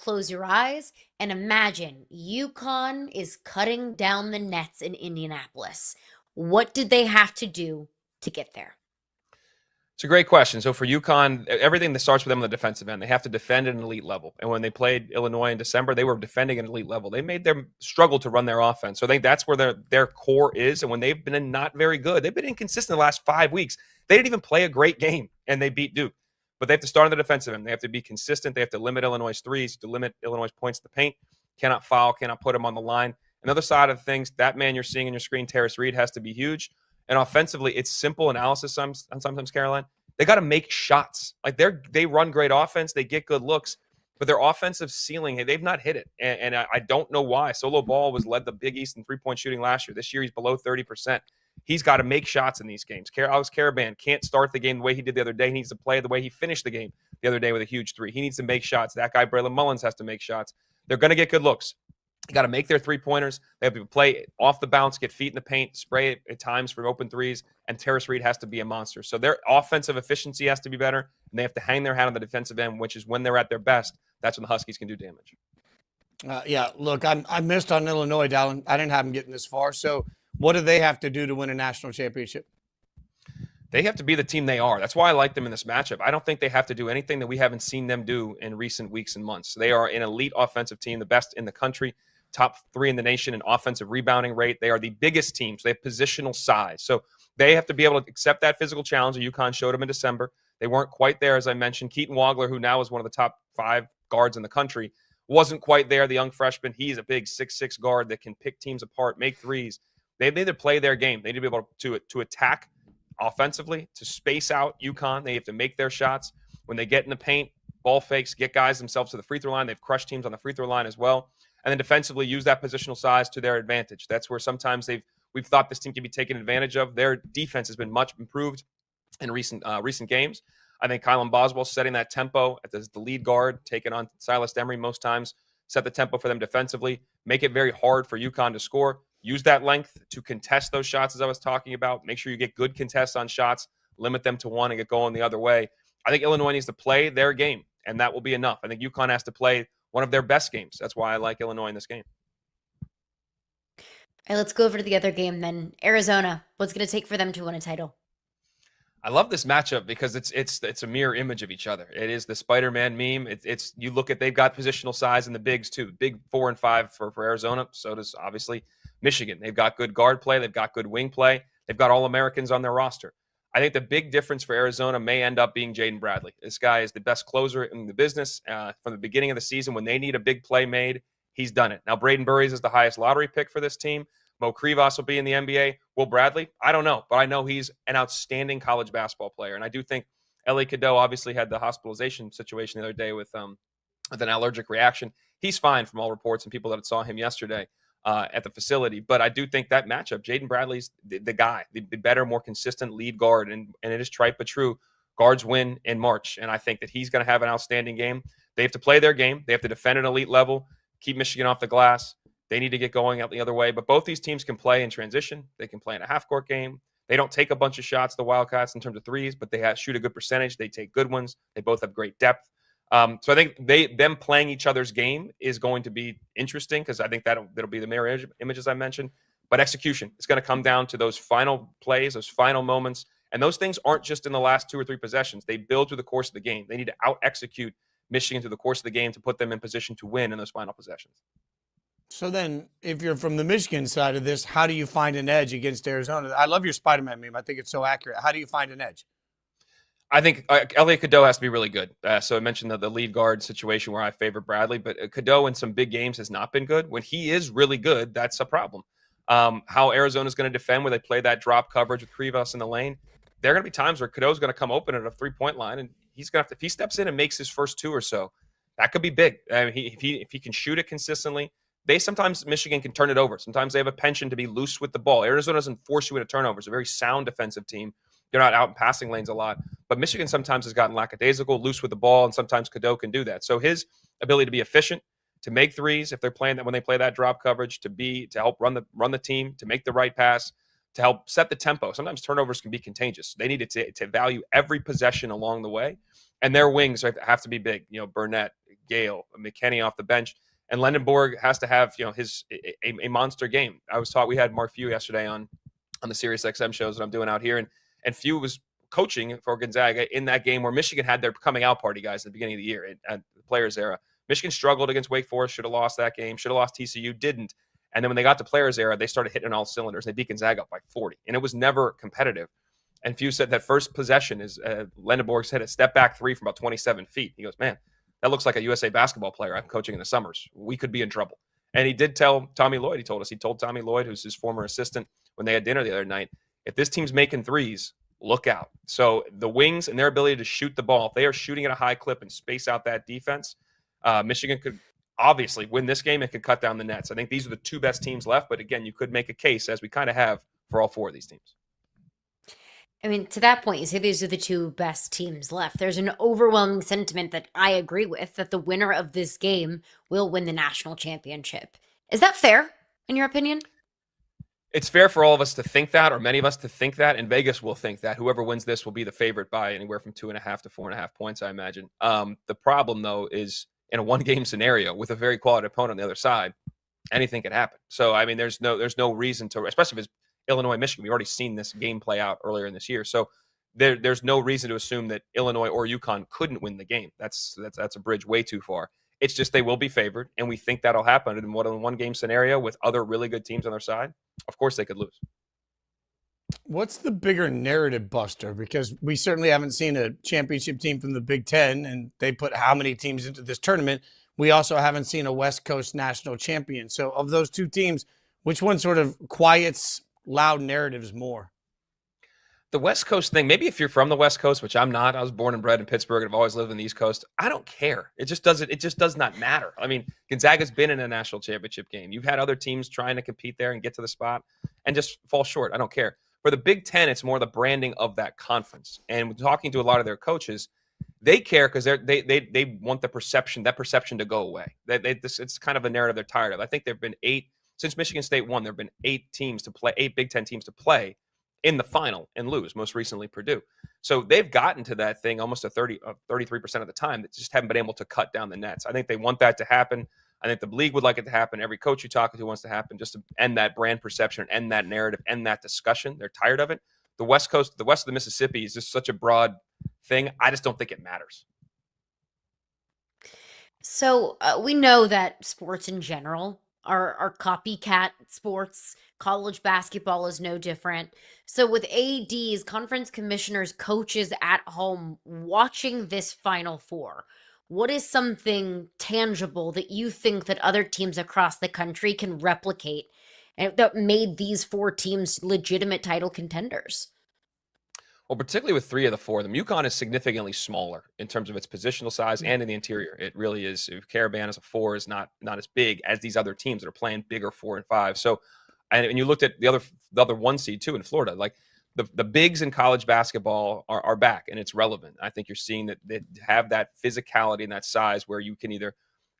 close your eyes and imagine UConn is cutting down the nets in Indianapolis. What did they have to do to get there? It's a great question. So for UConn, everything that starts with them on the defensive end, they have to defend at an elite level. And when they played Illinois in December, they were defending at an elite level. They made them struggle to run their offense. So I think that's where their core is. And when they've been not very good, they've been inconsistent the last 5 weeks. They didn't even play a great game, and they beat Duke. But they have to start on the defensive end. They have to be consistent. They have to limit Illinois' threes, to limit Illinois' points in the paint. Cannot foul, cannot put them on the line. Another side of things, that man you're seeing on your screen, Terrace Reed, has to be huge. And offensively, it's simple analysis sometimes, Caroline. They got to make shots. Like they run great offense. They get good looks, but their offensive ceiling, hey, they've not hit it. And I don't know why. Solo Ball led the Big East in three-point shooting last year. This year, he's below 30%. He's got to make shots in these games. Alex Caravan can't start the game the way he did the other day. He needs to play the way he finished the game the other day with a huge three. He needs to make shots. That guy, Braylon Mullins, has to make shots. They're going to get good looks. They got to make their three-pointers. They have to play off the bounce, get feet in the paint, spray it at times from open threes, and Terrace Reed has to be a monster. So their offensive efficiency has to be better, and they have to hang their hat on the defensive end, which is when they're at their best. That's when the Huskies can do damage. Yeah, look, I missed on Illinois, Dalen. I didn't have them getting this far. So what do they have to do to win a national championship? They have to be the team they are. That's why I like them in this matchup. I don't think they have to do anything that we haven't seen them do in recent weeks and months. They are an elite offensive team, the best in the country. Top 3 in the nation in offensive rebounding rate. They are the biggest teams. They have positional size. So they have to be able to accept that physical challenge that UConn showed them in December. They weren't quite there, as I mentioned. Keaton Wagler, who now is one of the top 5 guards in the country, wasn't quite there, the young freshman. He's a big 6'6" guard that can pick teams apart, make threes. They need to play their game. They need to be able to attack offensively, to space out UConn. They have to make their shots. When they get in the paint, ball fakes, get guys themselves to the free throw line. They've crushed teams on the free throw line as well. And then defensively use that positional size to their advantage. That's where sometimes we've thought this team can be taken advantage of. Their defense has been much improved in recent games. I think Kylan Boswell setting that tempo as the lead guard, taking on Silas Demery most times, set the tempo for them defensively, make it very hard for UConn to score. Use that length to contest those shots, as I was talking about. Make sure you get good contests on shots, limit them to one and get going the other way. I think Illinois needs to play their game, and that will be enough. I think UConn has to play one of their best games. That's why I like Illinois in this game. All right, let's go over to the other game then. Arizona, what's going to take for them to win a title? I love this matchup because it's a mirror image of each other. It is the Spider-Man meme. It's you look at, they've got positional size in the bigs too. Big 4 and 5 for Arizona. So does obviously Michigan. They've got good guard play. They've got good wing play. They've got All-Americans on their roster. I think the big difference for Arizona may end up being Jaden Bradley. This guy is the best closer in the business. From the beginning of the season, when they need a big play made, he's done it. Now, Braden Burries is the highest lottery pick for this team. Mo Krivas will be in the NBA. Will Bradley? I don't know, but I know he's an outstanding college basketball player. And I do think Ellie Cadeau obviously had the hospitalization situation the other day with an allergic reaction. He's fine from all reports and people that saw him yesterday at the facility. But I do think that matchup, Jaden Bradley's the guy, the better, more consistent lead guard. And it is trite but true. Guards win in March. And I think that he's going to have an outstanding game. They have to play their game. They have to defend at an elite level, keep Michigan off the glass. They need to get going out the other way. But both these teams can play in transition. They can play in a half-court game. They don't take a bunch of shots, the Wildcats, in terms of threes, but they shoot a good percentage. They take good ones. They both have great depth. So I think them playing each other's game is going to be interesting because I think that'll be the mirror image, as I mentioned. But execution, it's going to come down to those final plays, those final moments. And those things aren't just in the last 2 or 3 possessions. They build through the course of the game. They need to out-execute Michigan through the course of the game to put them in position to win in those final possessions. So then, if you're from the Michigan side of this, how do you find an edge against Arizona? I love your Spider-Man meme. I think it's so accurate. How do you find an edge? I think Elliot Cadeau has to be really good. So I mentioned the lead guard situation where I favor Bradley, but Cadeau in some big games has not been good. When he is really good, that's a problem. How Arizona's going to defend where they play that drop coverage with Krivas in the lane, there are going to be times where Cadeau's going to come open at a three-point line, and he's going to have to, if he steps in and makes his first 2 or so, that could be big. I mean, if he can shoot it consistently, sometimes Michigan can turn it over. Sometimes they have a penchant to be loose with the ball. Arizona doesn't force you into turnovers. They're a very sound defensive team. They're not out in passing lanes a lot. But Michigan sometimes has gotten lackadaisical, loose with the ball, and sometimes Cadeau can do that. So his ability to be efficient, to make threes if they're playing that when they play that drop coverage, to help run the team, to make the right pass, to help set the tempo. Sometimes turnovers can be contagious. They need to value every possession along the way. And their wings have to be big. Burnett, Gale, McKinney off the bench. And Lendenborg has to have, a monster game. I was taught we had Mark Few yesterday on the Sirius XM shows that I'm doing out here, and Few was coaching for Gonzaga in that game where Michigan had their coming out party guys at the beginning of the year at the Players era. Michigan struggled against Wake Forest, should have lost that game, should have lost TCU, didn't. And then when they got to Players era, they started hitting on all cylinders. They beat Gonzaga by 40, and it was never competitive. And Few said that first possession is Lendenborg hit a step back three from about 27 feet. He goes, man, that looks like a USA basketball player I'm coaching in the summers. We could be in trouble. And he did tell Tommy Lloyd, he told Tommy Lloyd, who's his former assistant, when they had dinner the other night, if this team's making threes, look out. So the wings and their ability to shoot the ball, if they are shooting at a high clip and space out that defense, Michigan could obviously win this game and could cut down the nets. I think these are the two best teams left. But again, you could make a case, as we kind of have, for all four of these teams. I mean, to that point, you say these are the two best teams left. There's an overwhelming sentiment that I agree with, that the winner of this game will win the national championship. Is that fair, in your opinion? It's fair for all of us to think that, or many of us to think that, and Vegas will think that. Whoever wins this will be the favorite by anywhere from 2.5 to 4.5 points, I imagine. The problem, though, is in a one-game scenario with a very quality opponent on the other side, anything can happen. So, I mean, there's no reason to, especially if it's Illinois, Michigan. We've already seen this game play out earlier in this year. So there's no reason to assume that Illinois or UConn couldn't win the game. That's a bridge way too far. It's just they will be favored, and we think that'll happen. In one game scenario with other really good teams on their side, of course they could lose. What's the bigger narrative buster? Because we certainly haven't seen a championship team from the Big Ten, and they put how many teams into this tournament. We also haven't seen a West Coast national champion. So of those two teams, which one sort of quiets loud narratives more? The West Coast thing, maybe if you're from the West Coast, which I'm not, I was born and bred in Pittsburgh and I've always lived in the East Coast. I don't care. It just does not matter. I mean, Gonzaga's been in a national championship game. You've had other teams trying to compete there and get to the spot and just fall short. I don't care. For the Big Ten, it's more the branding of that conference. And talking to a lot of their coaches, they care because they want that perception to go away. It's kind of a narrative they're tired of. I think there have been since Michigan State won, there have been eight Big Ten teams to play in the final and lose, most recently Purdue. So they've gotten to that thing almost 33% of the time that just haven't been able to cut down the nets. I think they want that to happen. I think the league would like it to happen. Every coach you talk to wants to happen, just to end that brand perception, end that narrative, end that discussion. They're tired of it. The West Coast, the west of the Mississippi is just such a broad thing. I just don't think it matters. So we know that sports in general are copycat sports. College basketball is no different. So with ADs, conference commissioners, coaches at home watching this Final Four, what is something tangible that you think that other teams across the country can replicate and that made these four teams legitimate title contenders? Well, particularly with three of the four of them, UConn is significantly smaller in terms of its positional size and in the interior. It really is. Caravan as a four is not as big as these other teams that are playing bigger 4 and 5. So, and you looked at the other one seed too in Florida, like the bigs in college basketball are back and it's relevant. I think you're seeing that they have that physicality and that size where you can either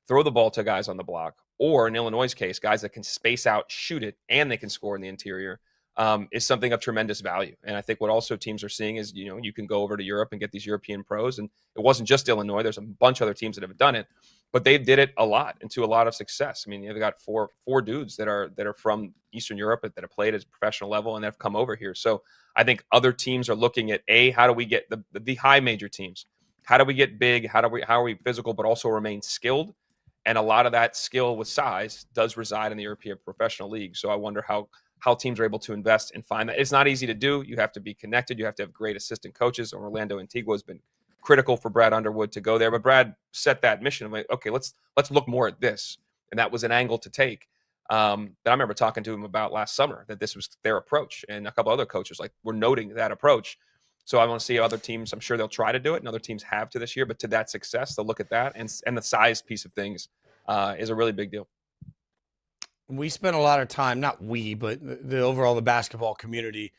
throw the ball to guys on the block or in Illinois' case, guys that can space out, shoot it, and they can score in the interior. Is something of tremendous value. And I think what also teams are seeing is, you can go over to Europe and get these European pros. And it wasn't just Illinois. There's a bunch of other teams that have done it, but they did it a lot and to a lot of success. I mean, they've got four dudes that are from Eastern Europe that have played at a professional level and have come over here. So I think other teams are looking at how do we get the high major teams? How do we get big? How are we physical, but also remain skilled? And a lot of that skill with size does reside in the European professional league. So I wonder how teams are able to invest and find that. It's not easy to do. You have to be connected. You have to have great assistant coaches. Orlando Antigua has been critical for Brad Underwood to go there, but Brad set that mission of like, okay, let's look more at this. And that was an angle to take. That I remember talking to him about last summer, that this was their approach. And a couple other coaches were noting that approach. So I want to see other teams. I'm sure they'll try to do it, and other teams have to this year. But to that success, they'll look at that. And the size piece of things is a really big deal. We spent a lot of time, not we, but the basketball community,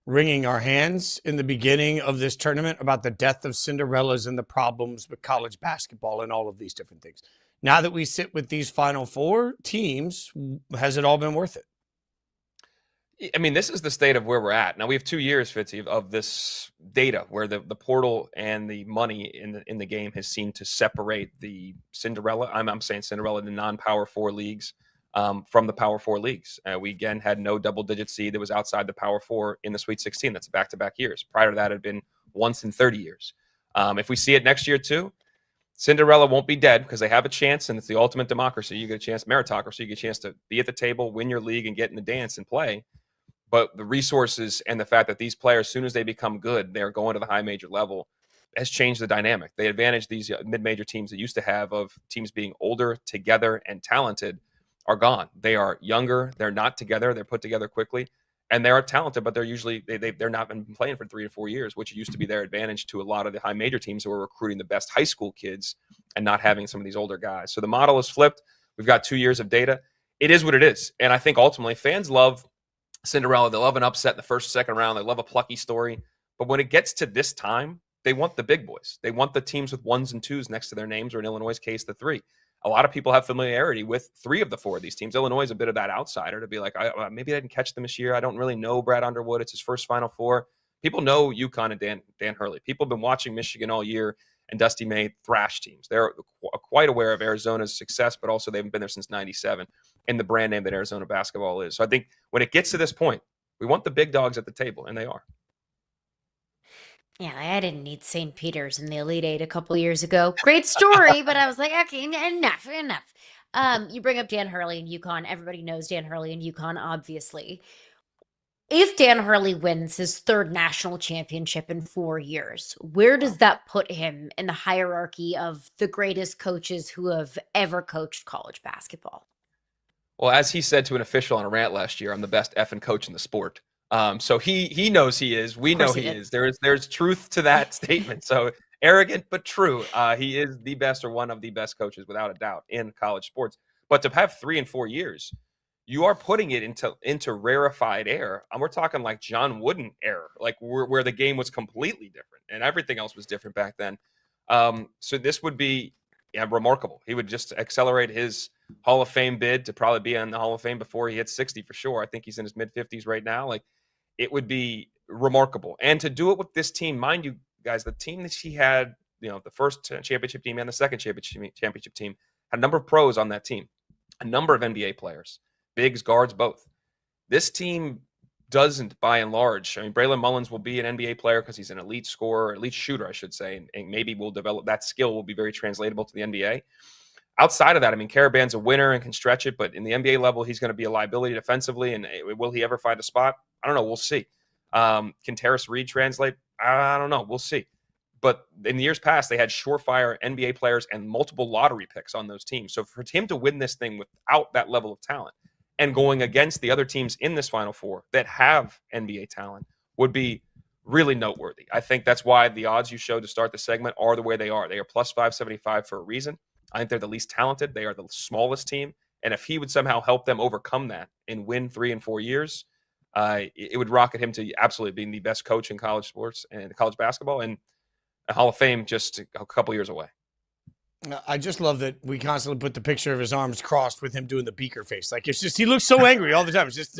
wringing our hands in the beginning of this tournament about the death of Cinderellas and the problems with college basketball and all of these different things. Now that we sit with these Final Four teams, has it all been worth it? I mean, this is the state of where we're at. Now we have 2 years, Fitzy, of this data where the portal and the money in the game has seemed to separate the Cinderella. I'm saying Cinderella, the non-Power Four leagues, from the Power Four leagues. We again had no double-digit seed that was outside the Power Four in the Sweet 16. That's back-to-back years. Prior to that, it had been once in 30 years. If we see it next year too, Cinderella won't be dead because they have a chance, and it's the ultimate democracy. You get a chance, meritocracy. You get a chance to be at the table, win your league, and get in the dance and play. But the resources and the fact that these players, as soon as they become good, they're going to the high major level, has changed the dynamic. They advantage these mid-major teams that used to have of teams being older, together, and talented are gone. They are younger. They're not together. They're put together quickly. And they are talented, but they're usually they're not been playing for 3 to 4 years, which used to be their advantage to a lot of the high major teams who are recruiting the best high school kids and not having some of these older guys. So the model is flipped. We've got 2 years of data. It is what it is. And I think ultimately fans love Cinderella. They love an upset in the first, second round. They love a plucky story. But when it gets to this time, they want the big boys. They want the teams with 1s and 2s next to their names, or in Illinois' case, the 3. A lot of people have familiarity with 3 of the 4 of these teams. Illinois is a bit of that outsider to be like, maybe I didn't catch them this year. I don't really know Brad Underwood. It's his first Final Four. People know UConn and Dan Hurley. People have been watching Michigan all year and Dusty May thrash teams. They're quite aware of Arizona's success, but also they haven't been there since 97 and the brand name that Arizona basketball is. So I think when it gets to this point, we want the big dogs at the table, and they are. Yeah, I didn't need St. Peter's in the Elite Eight a couple years ago. Great story, but I was like, okay, enough. You bring up Dan Hurley and UConn. Everybody knows Dan Hurley and UConn, obviously. If Dan Hurley wins his 3rd national championship in 4 years, where does that put him in the hierarchy of the greatest coaches who have ever coached college basketball? Well, as he said to an official on a rant last year, I'm the best effing coach in the sport. So he knows he is. We know he is. There's truth to that statement. So arrogant but true. He is the best or one of the best coaches without a doubt in college sports. But to have 3 and 4 years, you are putting it into rarefied air. And we're talking like John Wooden era, like where the game was completely different and everything else was different back then. So this would be remarkable. He would just accelerate his Hall of Fame bid to probably be in the Hall of Fame before he hits 60 for sure. I think he's in his mid-50s right now. Like, it would be remarkable. And to do it with this team, mind you, guys, the team that he had, the first championship team and the second championship team, had a number of pros on that team, a number of NBA players, bigs, guards, both. This team doesn't, by and large. I mean, Braylon Mullins will be an NBA player because he's an elite scorer, elite shooter, I should say, and maybe will develop that skill will be very translatable to the NBA. Outside of that, I mean, Caravan's a winner and can stretch it, but in the NBA level, he's going to be a liability defensively, and will he ever find a spot? I don't know. We'll see. Can Terrace Reed translate? I don't know. We'll see. But in the years past, they had surefire NBA players and multiple lottery picks on those teams. So for him to win this thing without that level of talent and going against the other teams in this Final Four that have NBA talent would be really noteworthy. I think that's why the odds you showed to start the segment are the way they are. They are plus 575 for a reason. I think they're the least talented. They are the smallest team. And if he would somehow help them overcome that and win 3 and 4 years, it would rocket him to absolutely being the best coach in college sports and college basketball, and a Hall of Fame just a couple years away. I just love that we constantly put the picture of his arms crossed with him doing the beaker face. Like, it's just, he looks so angry all the time. It's just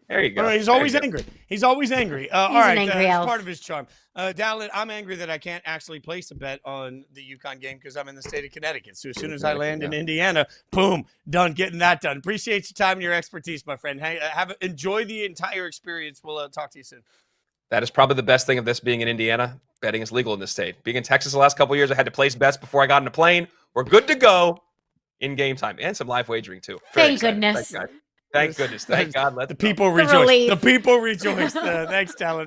there you go. He's always angry. He's always angry. All He's right, an angry that's elf. part of his charm. Dalen, I'm angry that I can't actually place a bet on the UConn game because I'm in the state of Connecticut. So as soon as I land in Indiana, boom, done, getting that done. Appreciate your time and your expertise, my friend. Hey, enjoy the entire experience. We'll talk to you soon. That is probably the best thing of this being in Indiana. Betting is legal in this state. Being in Texas the last couple of years, I had to place bets before I got on a plane. We're good to go in game time and some live wagering too. Thank goodness. Thank goodness. Thank God. The people rejoice. The people rejoice. Thanks, Dalen.